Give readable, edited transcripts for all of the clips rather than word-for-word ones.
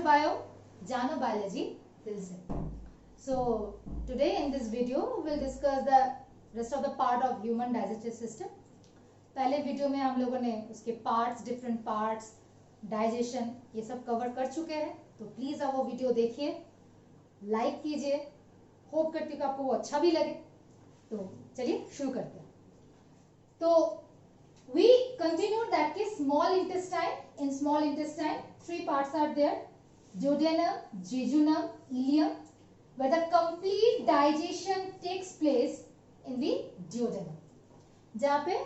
to Bio, Jano Biology, Tilson. So today in this video we'll discuss the rest of the part of human digestive system. पहले video में हम लोगों ने उसके parts, different parts, digestion ये सब cover कर चुके हैं, तो प्लीज आप वो वीडियो देखिए, लाइक कीजिए, होप करती हूँ कि आपको वो अच्छा भी लगे। तो चलिए शुरू करते हैं। तो we continue that is small intestine. In small intestine, three parts are there: duodenum, jejunum, ileum, where the complete digestion takes place in the duodenum. जहाँ पे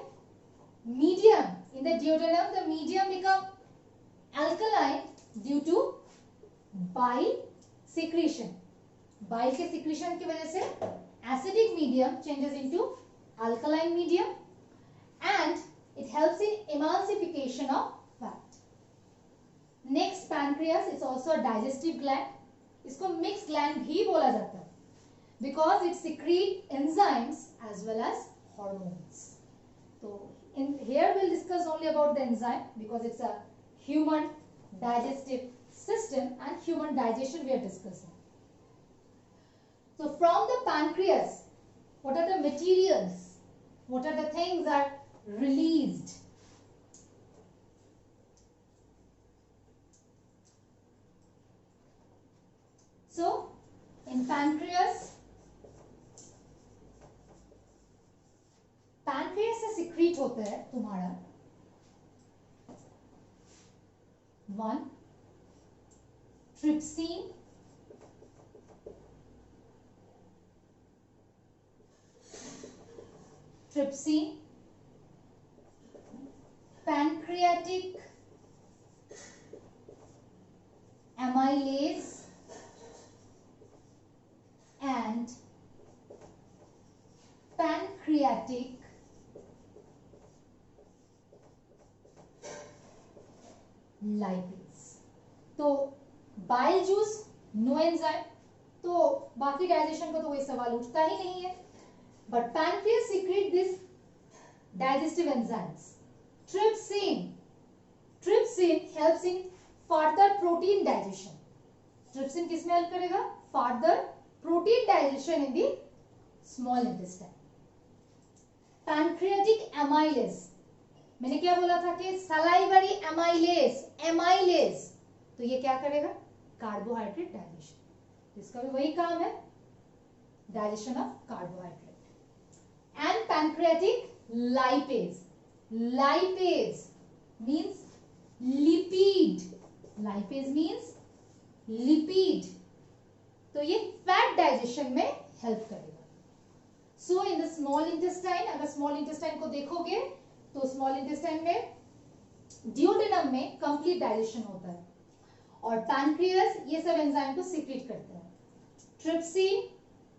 medium in the duodenum, the medium become alkaline due to bile secretion. Bile के secretion की वजह से acidic medium changes into alkaline medium, and it helps in emulsification of fat. Next, pancreas is also a digestive gland. इसको mixed gland भी बोला जाता है because it secretes enzymes as well as hormones. So in here we'll discuss only about the enzyme because it's a human digestive system and human digestion we are discussing. So from the pancreas, what are the materials? What are the things that are released? So in pancreas से secrete होता है तुम्हारा 1 trypsin, pancreatic amylase and pancreatic lipase. तो bile juice no enzyme, तो बाकी digestion का तो कोई सवाल उठता ही नहीं है, but pancreas secret this digestive enzymes. Trypsin helps in further protein digestion. Trypsin किसमें हेल्प करेगा? Further protein digestion in the small intestine. Pancreatic amylase, मैंने क्या बोला था कि सलाइवरी एमाइलेज, तो ये क्या करेगा? Carbohydrate digestion. इसका भी वही काम है, digestion of carbohydrate. And pancreatic lipase means lipid, तो ये फैट डाइजेशन में हेल्प करेगा। सो इन द स्मॉल इंटेस्टाइन, अगर स्मॉल इंटेस्टाइन को देखोगे तो स्मॉल इंटेस्टाइन में डियोडेनम में कंप्लीट डाइजेशन होता है और पैनक्रियास ये सब एंजाइम को सीक्रेट करता है। Trypsin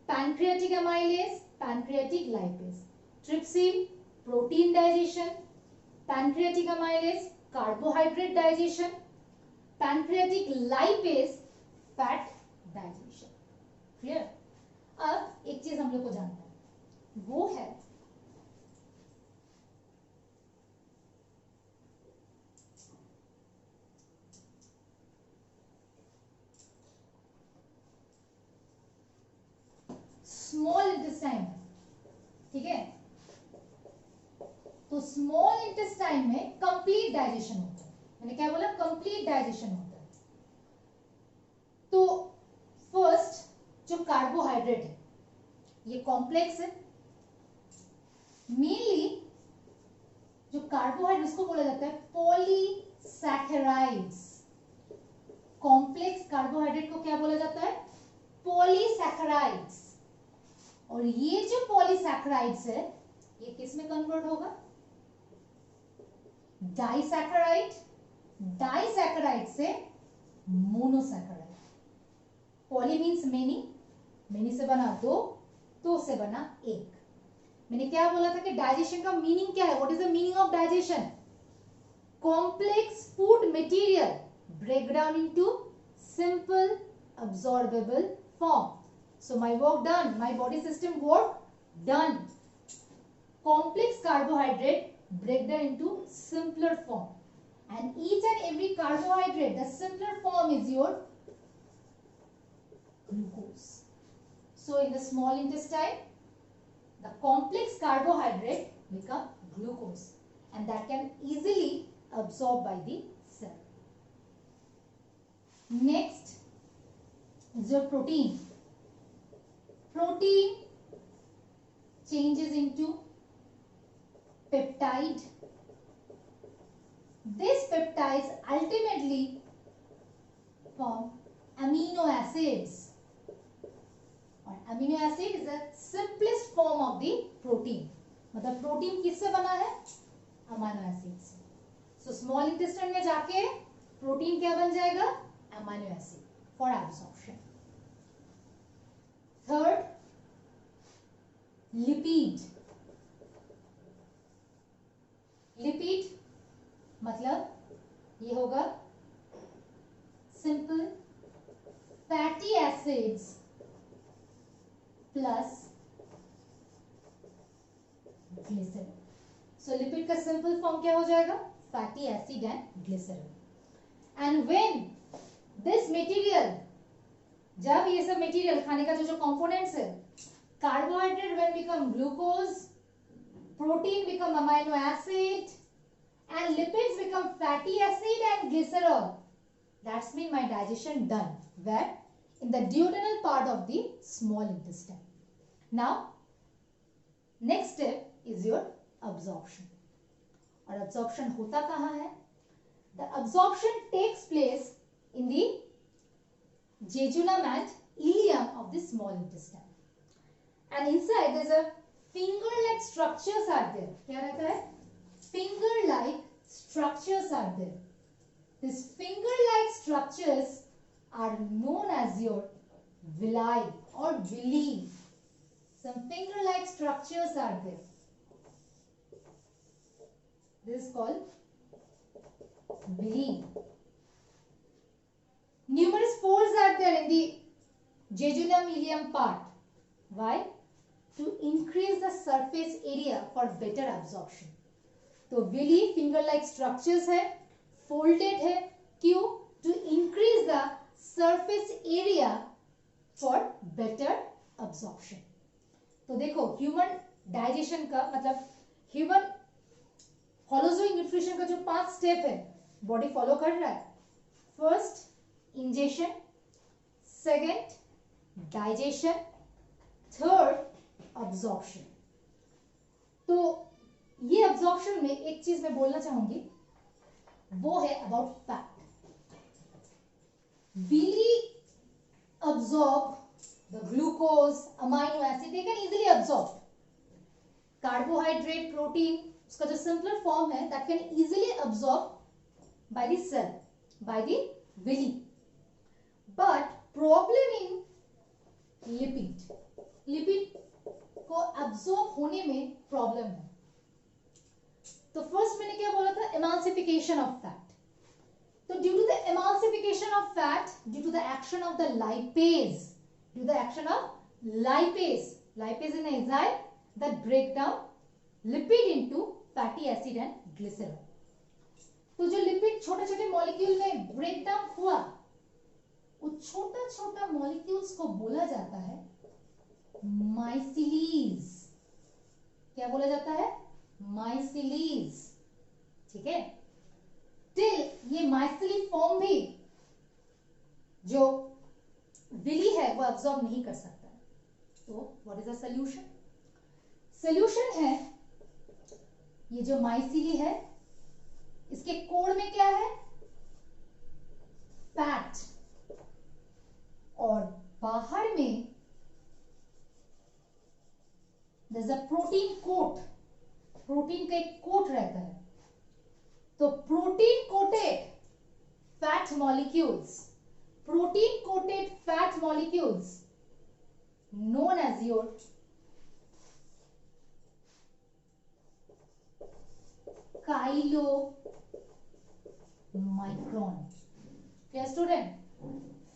pancreatic amylase, pancreatic lipase. Trypsin protein digestion, pancreatic amylase carbohydrate digestion, pancreatic lipase fat digestion. Clear? अब एक चीज हम लोग को जानना है, वो है स्मॉल इंटेस्टाइन। ठीक है, तो स्मॉल इंटेस्टाइन में कंप्लीट डाइजेशन होता है। मैंने क्या बोला? कंप्लीट डाइजेशन होता है। तो फर्स्ट जो कार्बोहाइड्रेट है ये कॉम्प्लेक्स है। मेनली जो कार्बोहाइड्रेट उसको बोला जाता है पॉलीसैकेराइड्स। कॉम्प्लेक्स कार्बोहाइड्रेट को क्या बोला जाता है? पॉलीसैकेराइड्स। और ये जो पॉलीसैकेराइड्स है ये किस में कन्वर्ट होगा? डाइसैकेराइड, डाइसैकेराइड से monosaccharide. Poly means many, many से बना दो, दो से बना एक। मैंने क्या बोला था कि डाइजेशन का मीनिंग क्या है? What is the meaning of digestion? Complex food material break down into simple absorbable form. So my work done, my body system work done. Complex carbohydrate break down into simpler form. and each and every carbohydrate, the simpler form is your glucose. So in the small intestine, the complex carbohydrate become glucose, and that can easily absorbed by the cell. Next is your protein. Protein changes into peptide. These peptides ultimately form amino acids. और amino acid is the simplest form of the protein. मतलब protein किससे बना है? Amino acid से. So small intestine में जाके protein क्या बन जाएगा? Amino acid for absorption. Third, lipid. Lipid मतलब ये होगा simple fatty acids plus glycerol. So lipid का सिंपल फॉर्म क्या हो जाएगा? Fatty acid and glycerol. And when this material, जब ये सब मटेरियल खाने का जो कंपोनेंट्स है, carbohydrate when become glucose, protein become amino acid, and lipids become fatty acid and glycerol. That's mean my digestion done. Where? In the duodenal part of the small intestine. Now, next step is your absorption. और absorption होता कहाँ है? The absorption takes place in the jejunum and ileum of the small intestine. And inside there is a finger-like structures are there. क्या रहता है? Finger-like structures are there. These finger-like structures are known as your villi or villi. Some finger-like structures are there. This is called villi. Numerous pores are there in the jejunum ileum part. Why? To increase the surface area for better absorption. तो villi finger like structures है, folded है, क्यों? To increase the surface area for better absorption. तो देखो human digestion का मतलब human holozoic nutrition का जो 5 स्टेप है बॉडी फॉलो कर रहा है. First ingestion, second digestion, third absorption. तो ये अब्जॉर्प्शन में एक चीज मैं बोलना चाहूंगी, वो है about fat. Villi absorb the glucose, amino acid, they can easily absorb. Carbohydrate, protein, उसका जो simpler form है that can easily absorb by the cell, by the villi. But problem in lipid, lipid को absorb होने में problem है. तो first मैंने क्या बोला था? Emulsification of fat. तो due to the emulsification of fat, due to the action of the lipase, due to the action of lipase, lipase is an enzyme that break down lipid into fatty acid and glycerol. तो जो lipid छोटे छोटे molecule में break down हुआ, वो छोटा छोटा molecules को बोला जाता है माइसिलीज. क्या बोला जाता है? माइसिलीज. ठीक है. टिल ये माइसिली फॉर्म भी जो विली है वो अब्सॉर्ब नहीं कर सकता. तो what is the solution? Solution है ये जो माइसिली है, इसके कोड में क्या है? फैट. और बाहर में there's a protein coat. Protein का एक कोट रहता है. तो protein coated fat molecules, protein coated fat molecules known as your chylomicron. क्या स्टूडेंट?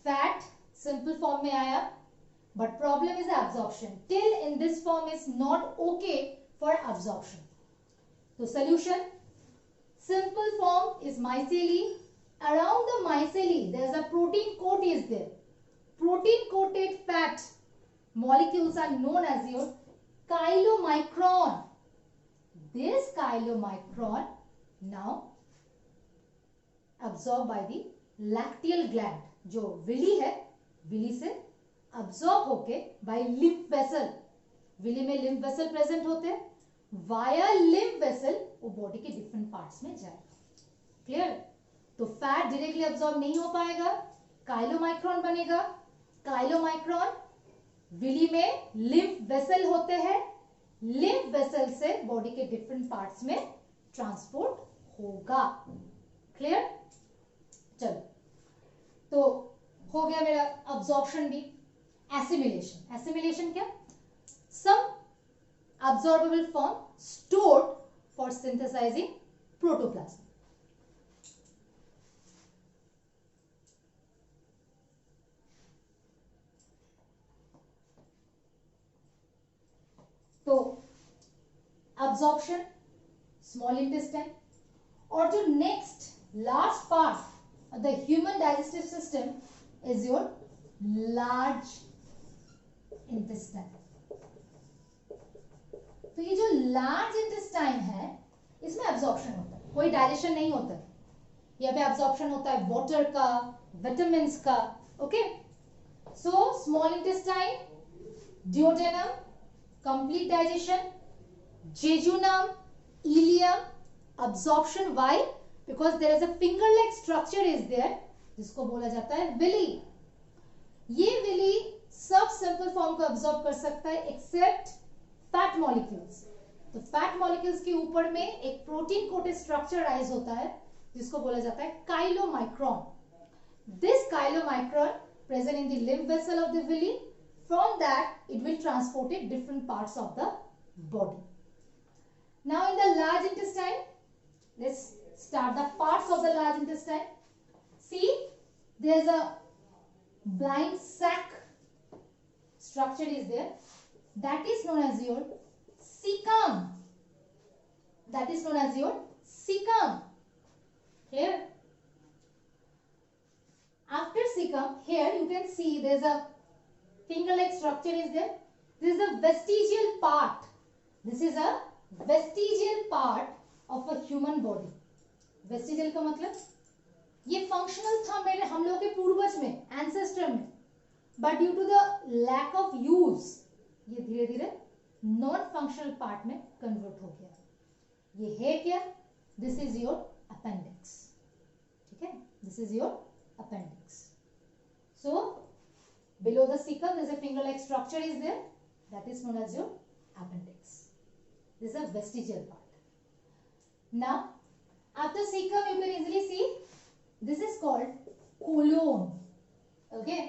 फैट सिंपल फॉर्म में आया, but problem is absorption. Till in this form is not okay for absorption. So solution, simple form is micelle. Around the micelle, there is a protein coat is there. Protein coated fat molecules are known as your chylomicron. This chylomicron now absorbed by the lacteal gland. जो Willie है, Willie से absorb होके by lymph vessel. Willie में lymph vessel present होते हैं. Via lymph vessel वो body के different parts में जाएगा. Clear? तो फैट डायरेक्टली absorb नहीं हो पाएगा, chylomicron बनेगा. chylomicron विली में lymph vessel होते हैं. lymph vessel से बॉडी के different parts में ट्रांसपोर्ट होगा. क्लियर? चलो, तो हो गया मेरा अब्जॉर्प्शन भी. एसिमिलेशन. एसिमिलेशन क्या? सम absorbable form stored for synthesizing protoplasm. तो absorption, small intestine, और जो next last part of the human digestive system is your large intestine. तो ये जो लार्ज इंटेस्टाइन है इसमें एब्जॉर्प्शन होता है, कोई डाइजेशन नहीं होता है. यहाँ पे एब्जॉर्प्शन होता है वाटर का, विटामिन्स का. Okay, so small intestine, duodenum, complete digestion, jejunum, ileum, absorption. Why? Because there is a finger like structure is there जिसको बोला जाता है विली. ये विली सब सिंपल फॉर्म को absorb कर सकता है एक्सेप्ट फैट मॉलिक्यूल्स. तो फैट मॉलिक्यूल्स के ऊपर में एक प्रोटीन कोटेड स्ट्रक्चर राइज होता है जिसको बोला जाता है chylomicron. This chylomicron present in the lymph vessel of the villi. From that it will transport it different parts of the body. Now in the large intestine, let's start the parts of the large intestine. See, there is a blind sac structure is there. That is known as your cecum. That is known as your cecum. Here, after cecum, here you can see there is a finger-like structure is there. This is a vestigial part. This is a vestigial part of a human body. Vestigial का मतलब ये functional था मेरे हम लोग के पूर्वज में, एंसेस्टर में, but due to the lack of use ये धीरे धीरे नॉन फंक्शनल पार्ट में कन्वर्ट हो गया. ये है क्या? This is your appendix. ठीक है, this is your appendix. So below the caecum there is a finger like structure is there, that is known as your appendix. This is a vestigial part. Now, after cecum, you can easily see this is called colon. Okay,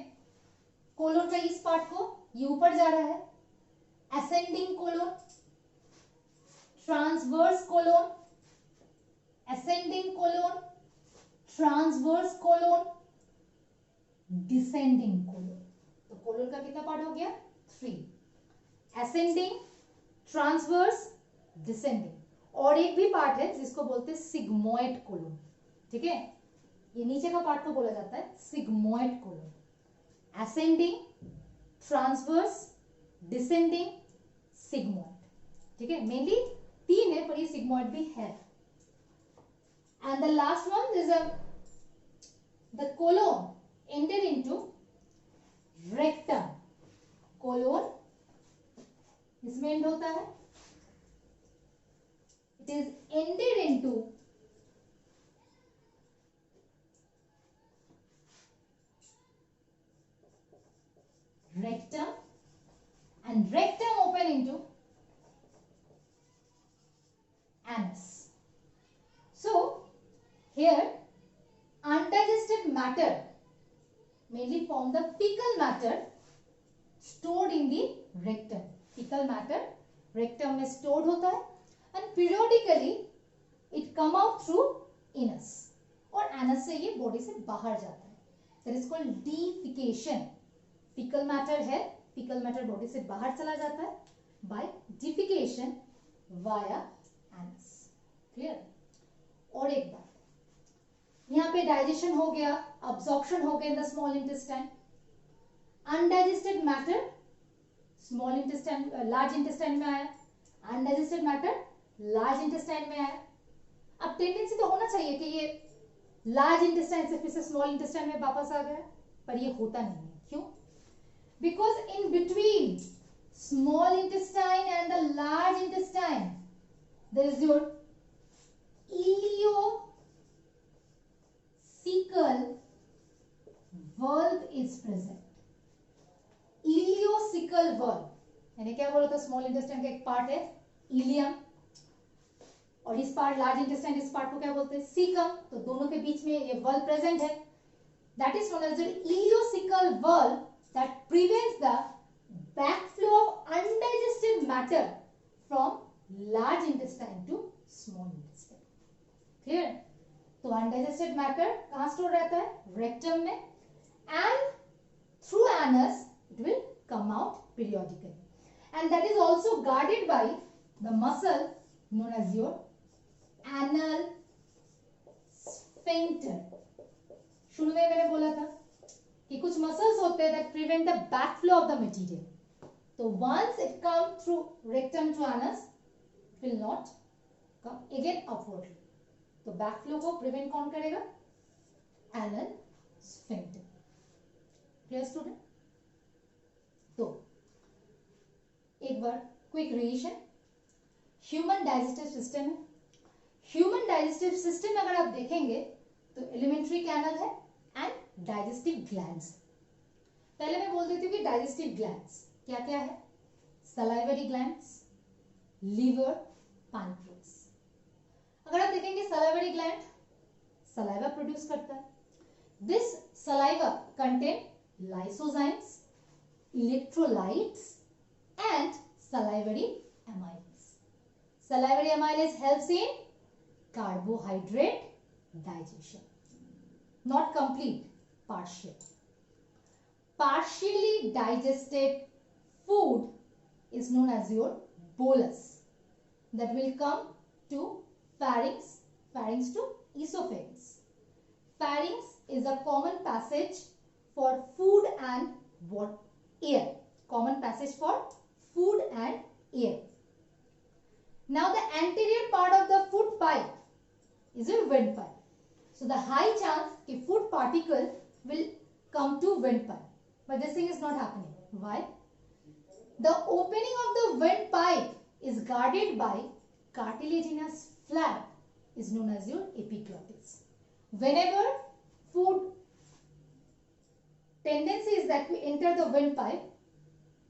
colon का इस part को ये ऊपर जा रहा है. Ascending colon, transverse colon, ascending colon, transverse colon, descending colon. तो colon का कितना पार्ट हो गया? 3. Ascending, transverse, descending. और एक भी पार्ट है जिसको बोलते हैं सिग्मोइड कोलन. ठीक है, ये नीचे का पार्ट को बोला जाता है sigmoid colon. Ascending, transverse, descending, sigmoid. ठीक है, मेनली 3 है पर ये सिग्मोइड भी है. And the last one is the colon ended into rectum. Colon इसमें एंड होता है. It is ended into rectum and rectum open into anus. So here undigested matter mainly form the fecal matter stored in the rectum. Fecal matter rectum में stored होता है and periodically it come out through anus और anus से ये body से बाहर जाता है. That is called defecation. Fecal matter है, fecal matter body से बाहर चला जाता है by defecation via anus. Clear? और एक बात, यहाँ पे डाइजेशन हो गया, अब्जॉर्प्शन हो गया in the small intestine, undigested matter small intestine large intestine में आया, अनडाइजेस्टेड मैटर लार्ज इंटेस्टाइन में आया। अब टेंडेंसी तो होना चाहिए कि ये लार्ज इंटेस्टाइन से फिर से स्मॉल इंटेस्टाइन में वापस आ गया, पर ये होता नहीं है। क्यों? Because in between small intestine and the large intestine there is your ileocecal valve is present. ileocecal valve यानी क्या बोला था, स्मॉल इंटेस्टाइन का एक पार्ट है इलियम, और इस पार्ट लार्ज इंटेस्टाइन, इस पार्ट को क्या बोलते हैं, सीकम। तो दोनों के बीच में ये वल्व प्रेजेंट है, that is known as the ileocecal valve that prevents the backflow of undigested matter from large intestine to small intestine. Clear? तो undigested matter कहाँ स्टोर रहता है, रेक्टम में, and through anus it will come out periodically, and that is also guarded by the muscle known as your anal sphincter. शुरू में मैंने बोला था कि कुछ मसल्स होते हैं that prevent the backflow of the material. तो once it come through rectum to anus, it will not come again upwardly. तो backflow को prevent कौन करेगा, anal sphincter. Clear student? तो एक बार quick revision, human digestive system है। Human digestive system में अगर आप देखेंगे तो एलिमेंट्री कैनल है एंड डाइजेस्टिव ग्लैंड्स। पहले मैं बोल देती हूँ कि डाइजेस्टिव ग्लैंड्स क्या क्या है, सलाइवरी ग्लैंड्स, लीवर, पैनक्रियास। अगर आप देखेंगे सलाइवरी ग्लैंड सलाइवा प्रोड्यूस करता है, this saliva contain lysozymes, electrolytes and salivary amylase. Salivary amylase helps in carbohydrate digestion. Not complete, partial. Partially digested food is known as your bolus. That will come to pharynx, pharynx to esophagus. Pharynx is a common passage for food and air. Common passage for food and air. Now the anterior part of the food pipe is a windpipe. So the high chance कि food particle will come to windpipe, but this thing is not happening. Why? The opening of the windpipe is guarded by cartilaginous flap, is known as your epiglottis. Whenever food tendency is that we enter the windpipe,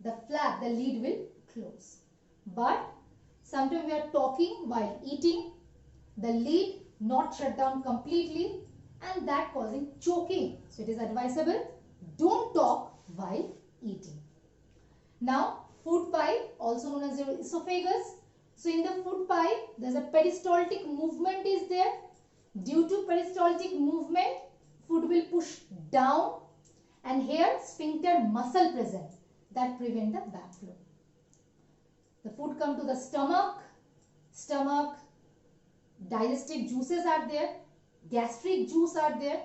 the flap, the lid will close. But sometimes we are talking while eating, the lid not shut down completely, and that causing choking. So it is advisable, don't talk while eating. Now food pipe, also known as your esophagus. So in the food pipe, there is a peristaltic movement is there. Due to peristaltic movement, food will push down, and here sphincter muscle present that prevent the backflow. The food come to the stomach. Stomach, digestive juices are there, gastric juice are there,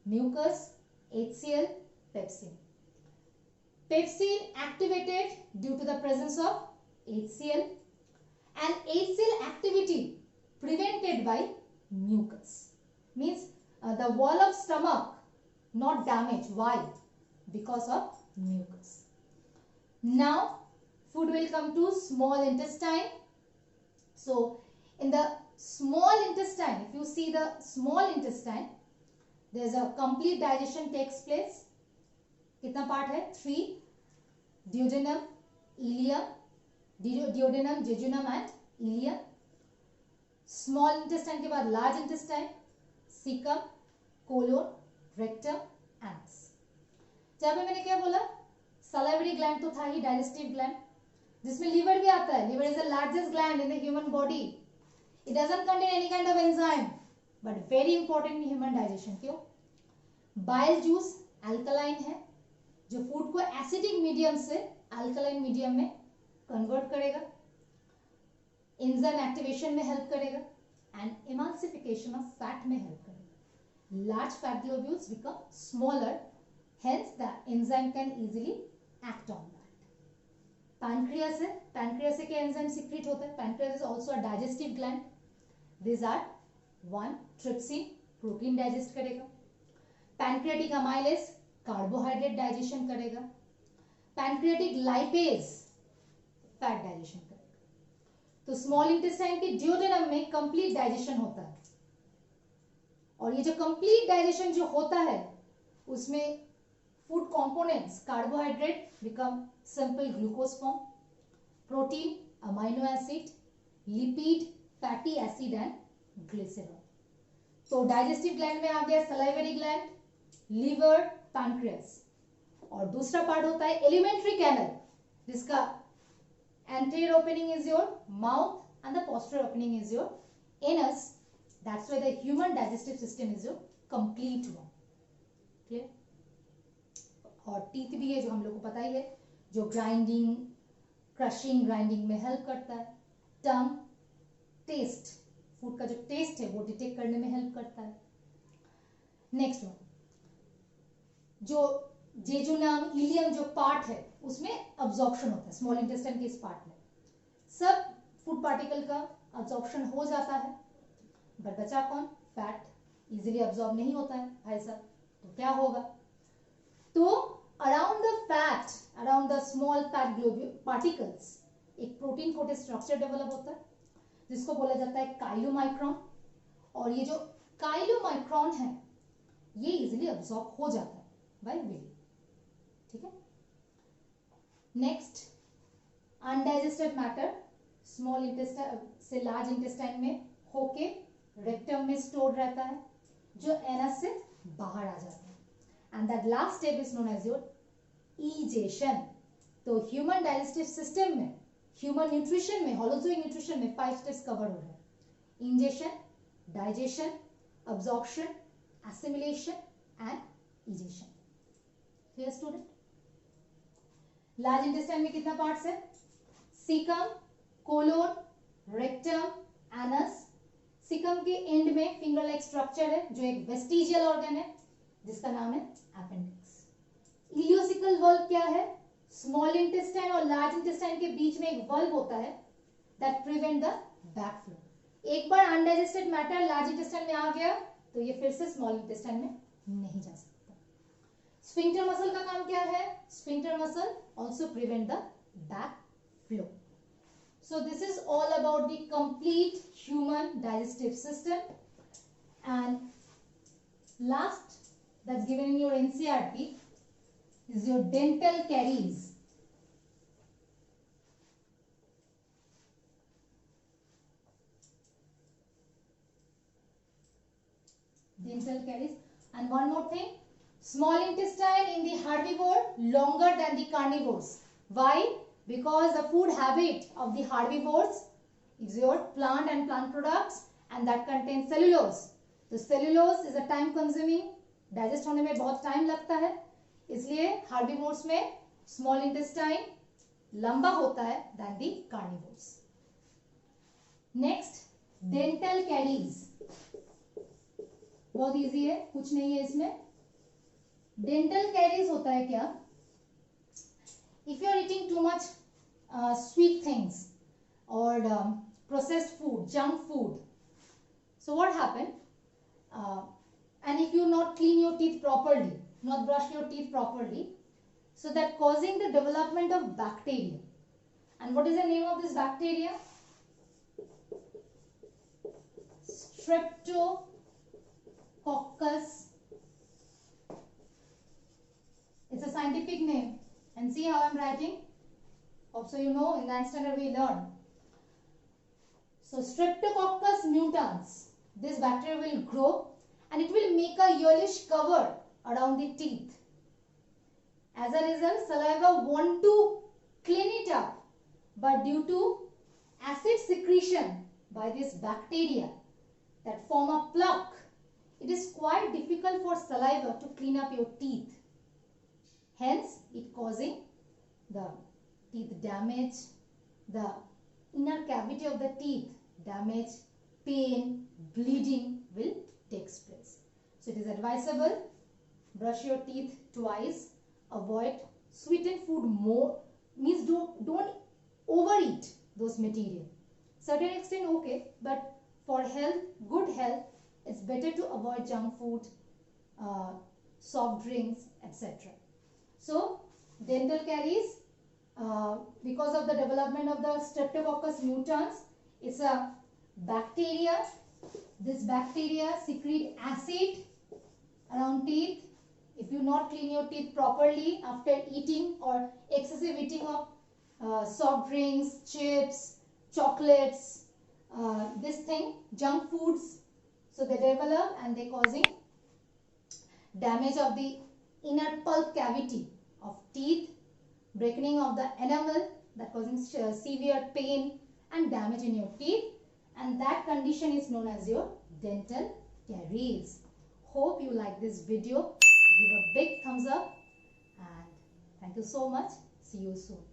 mucus, HCl, pepsin. Pepsin activated due to the presence of HCl, and HCl activity prevented by mucus. Means the wall of stomach not damaged. Why? Because of mucus. Now food will come to small intestine. So in the small intestine, if you see the small intestine, there is a complete digestion takes place. कितना part है, 3, duodenum, ileum, duodenum, jejunum and ileum. Small intestine के बाद large intestine, caecum, colon, rectum, anus. जहाँ पे मैंने क्या बोला, salivary gland तो था ही, डाइजेस्टिव ग्लैंड, जिसमें लीवर भी आता है. Liver is the largest gland in the human body. It doesn't contain any kind of enzyme but very important in human digestion. क्यों? बाइल जूस अल्कलाइन है जो फूड को एसिडिक मीडियम से alkaline medium में convert करेगा, enzyme activation में help करेगा. And emulsification of fat में हेल्प करेगा। Large fat globules become smaller, hence the enzyme can easily act on that. Pancreas है, पैनक्रियास से क्या एंजाइम सीक्रेट होता है? Pancreas is also a digestive gland. This are one, trypsin protein digest करेगा, pancreatic amylase carbohydrate digestion करेगा, pancreatic lipase fat digestion करेगा। तो small intestine के ड्यूडेनम में कंप्लीट डाइजेशन होता है, और ये जो कंप्लीट डाइजेशन जो होता है उसमें food components carbohydrate become simple glucose form, protein amino acid, lipid fatty acid and glycerol. तो डाइजेस्टिव ग्लैंड में आ गया सलाइवरी ग्लैंड, लीवर, पैनक्रियास। और दूसरा पार्ट होता है एलिमेंट्री कैनल, जिसका anterior opening is your mouth and the posterior opening is your anus. That's why the human digestive system is your complete one. Clear? और teeth भी है जो हम लोग को पता ही है, जो ग्राइंडिंग, क्रशिंग, ग्राइंडिंग में हेल्प करता है। टंग, टेस्ट, फूड का जो टेस्ट है वो डिटेक्ट करने में हेल्प करता है। नेक्स्ट वन, जो जेजुनम, इलियम जो पार्ट है उसमें अब्जॉर्प्शन होता है। स्मॉल इंटेस्टाइन के इस पार्ट में सब फूड पार्टिकल का अब्जॉर्प्शन हो जाता है, बट बचा कौन? फैट इजीली अब्जॉर्ब नहीं होता है भाई साहब। तो क्या होगा? तो around the fat, around the small fat globule particles एक प्रोटीन कोटेड स्ट्रक्चर डेवलप होता है जिसको बोला जाता है काइलोमाइक्रोन। और ये जो काइलोमाइक्रोन है ये इजीली अब्जॉर्ब हो जाता है बाय विल। ठीक है। Next, undigested matter small intestine से लार्ज इंटेस्टाइन में होके रेक्टम में स्टोर रहता है, जो एनस से बाहर आ जाता है। And that last step is known as your egestion. तो ह्यूमन डाइजेस्टिव सिस्टम में, ह्यूमन न्यूट्रिशन में, होलोजोइक न्यूट्रिशन में 5 स्टेप्स कवर हो रहे हैं। Ingestion, digestion, absorption, assimilation and egestion. Clear student? Large intestine में कितना पार्ट्स है? Caecum, colon, rectum, anus. Caecum के एंड में फिंगर लाइक स्ट्रक्चर है जो एक वेस्टिजियल ऑर्गन है जिसका नाम है अपेंडिक्स। इलियोसिकल वल्व क्या है? स्मॉल इंटेस्टाइन और लार्ज इंटेस्टाइन के बीच में एक वल्व होता है दैट प्रिवेंट द बैकफ्लो। एक बार अनडाइजेस्टेड मैटर लार्ज इंटेस्टाइन में आ गया तो ये फिर से स्मॉल इंटेस्टाइन में नहीं जा सकता। स्फिंक्टर मसल का काम क्या है? Sphincter muscle also prevent the back flow. So this is all about the complete human digestive system. And last that's given in your NCERT is your dental caries. Dental caries. And one more thing, small intestine in the herbivore longer than the carnivores. Why? Because the food habit of the herbivores is your plant and plant products and that contains cellulose. So cellulose is a time consuming, digest होने में बहुत time लगता है, इसलिए herbivores में small intestine लंबा होता है than the carnivores. Next, dental caries. बहुत इजी है, कुछ नहीं है इसमें। डेंटल कैरीज होता है क्या? If you are eating too much sweet things और processed food, junk food, so what happen, and if you not clean your teeth properly, not brush your teeth properly, so that causing the development of bacteria. And what is the name of this bacteria? Streptococcus. It's a scientific name. And see how I'm writing? Also you know in 9th standard we learned. So Streptococcus mutans. This bacteria will grow and it will make a yellowish cover around the teeth. As a result, saliva want to clean it up, but due to acid secretion by this bacteria that form a plaque, it is quite difficult for saliva to clean up your teeth. Hence, it causing the teeth damage, the inner cavity of the teeth damage, pain, bleeding will take place. So it is advisable, brush your teeth twice, avoid sweetened food more, means don't overeat those material. Certain extent okay, but for health, good health, it's better to avoid junk food, soft drinks, etc. So dental caries, because of the development of the Streptococcus mutans, it's a bacteria. This bacteria secrete acid around teeth. If you not clean your teeth properly after eating or excessive eating of soft drinks, chips, chocolates, this thing, junk foods, so they develop and they causing damage of the inner pulp cavity of teeth, breaking of the enamel, that causing severe pain and damage in your teeth, and that condition is known as your dental caries. Hope you like this video. Give a big thumbs up and thank you so much. See you soon.